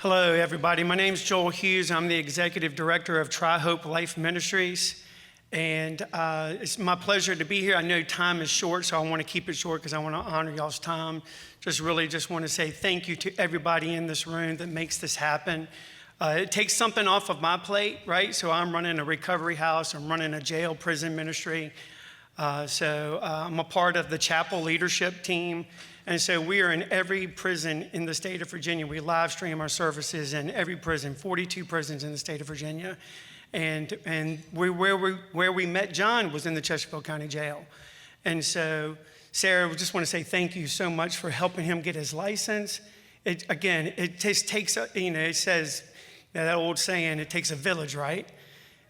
Hello, everybody. My name is Joel Hughes. I'm the Executive Director of Tri-Hope Life Ministries. And it's my pleasure to be here. I know time is short, so I want to keep it short because I want to honor y'all's time. Just want to say thank you to everybody in this room that makes this happen. It takes something off of my plate, right? So I'm running a recovery house. I'm running a jail prison ministry. I'm a part of the chapel leadership team. And so we are in every prison in the state of Virginia. We live stream our services in every prison, 42 prisons in the state of Virginia. And where we met John was in the Chesterfield County Jail. And so, Sarah, we just want to say thank you so much for helping him get his license. It just takes, it says, that old saying, it takes a village, right?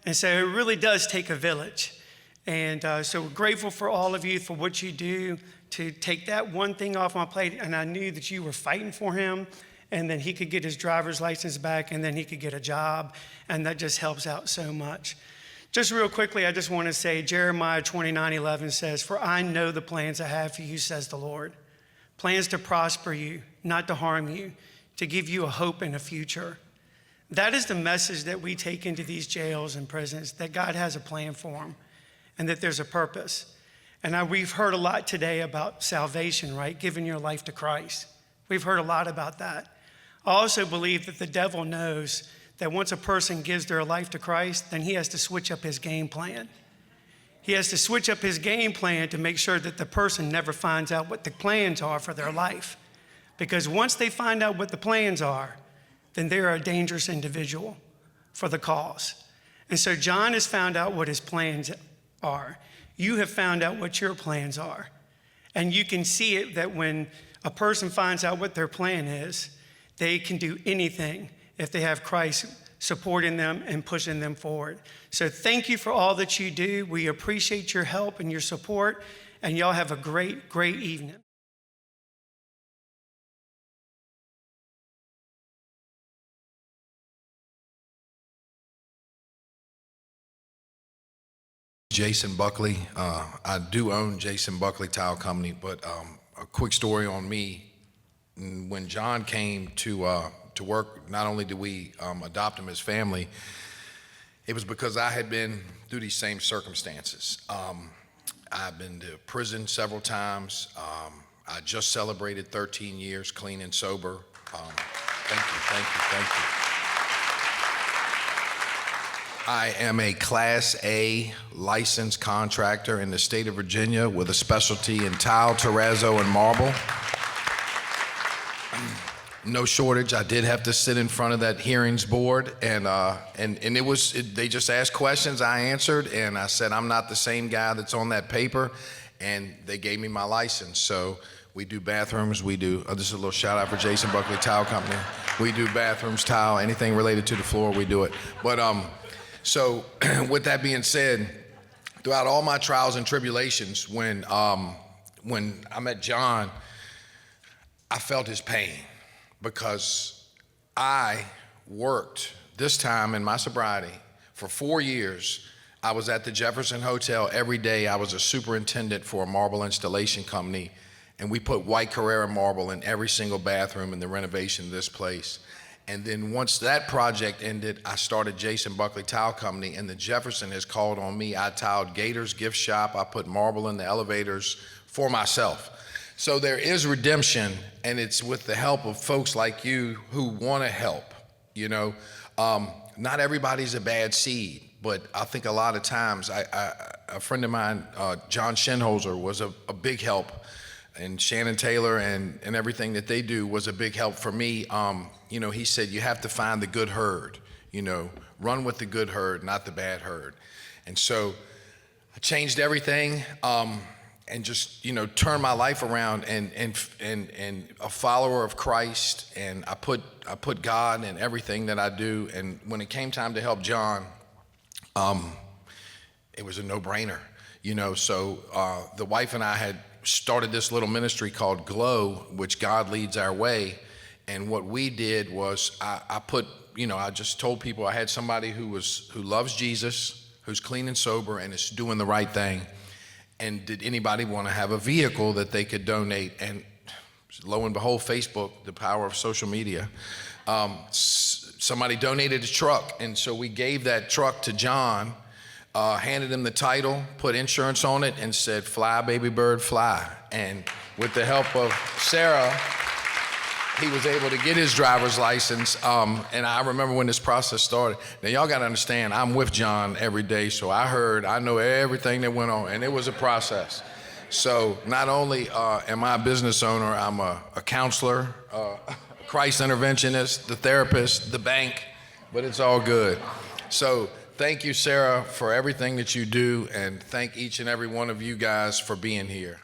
And so it really does take a village. And so we're grateful for all of you for what you do to take that one thing off my plate. And I knew that you were fighting for him, and then he could get his driver's license back, and then he could get a job. And that just helps out so much. Just real quickly, I just want to say Jeremiah 29:11 says, "For I know the plans I have for you, says the Lord. Plans to prosper you, not to harm you, to give you a hope and a future." That is the message that we take into these jails and prisons, that God has a plan for them and that there's a purpose. And we've heard a lot today about salvation, right? Giving your life to Christ. We've heard a lot about that. I also believe that the devil knows that once a person gives their life to Christ, then he has to switch up his game plan. He has to switch up his game plan to make sure that the person never finds out what the plans are for their life. Because once they find out what the plans are, then they're a dangerous individual for the cause. And so John has found out what his plans are. You have found out what your plans are. And you can see it that when a person finds out what their plan is, they can do anything if they have Christ supporting them and pushing them forward. So thank you for all that you do. We appreciate your help and your support, and y'all have a great, great evening. Jason Buckley. I do own Jason Buckley Tile Company, but a quick story on me. When John came to work, not only did we adopt him as family, it was because I had been through these same circumstances. I've been to prison several times. I just celebrated 13 years clean and sober. Thank you. I am a Class A licensed contractor in the state of Virginia with a specialty in tile, terrazzo, and marble. No shortage. I did have to sit in front of that hearings board, and they just asked questions. I answered, and I said, I'm not the same guy that's on that paper, and they gave me my license. So we do bathrooms. We do. This is a little shout out for Jason Buckley Tile Company. We do bathrooms, tile, anything related to the floor, we do it. But so with that being said, throughout all my trials and tribulations, when I met John, I felt his pain because I worked this time in my sobriety for 4 years. I was at the Jefferson Hotel every day. I was a superintendent for a marble installation company, and we put white Carrara marble in every single bathroom in the renovation of this place. And then once that project ended, I started Jason Buckley Tile Company, and the Jefferson has called on me. I tiled Gators Gift Shop. I put marble in the elevators for myself. So there is redemption, and it's with the help of folks like you who want to help. Not everybody's a bad seed, but I think a lot of times, a friend of mine, John Shinholzer, was a big help, and Shannon Taylor and everything that they do was a big help for me. He said, you have to find the good herd, run with the good herd, not the bad herd. And so I changed everything, and just, turned my life around and a follower of Christ. And I put God in everything that I do. And when it came time to help John, it was a no-brainer, so the wife and I had started this little ministry called Glow, which God leads our way. And what we did was I just told people I had somebody who loves Jesus, who's clean and sober, and is doing the right thing. And did anybody want to have a vehicle that they could donate? And lo and behold, Facebook, the power of social media, somebody donated a truck, and so we gave that truck to John, handed him the title, put insurance on it, and said, "Fly, baby bird, fly." And with the help of Sarah, he was able to get his driver's license. And I remember when this process started. Now, y'all got to understand, I'm with John every day, so I know everything that went on, and it was a process. So not only am I a business owner, I'm a counselor, a Christ interventionist, the therapist, the bank, but it's all good. So thank you, Sarah, for everything that you do, and thank each and every one of you guys for being here.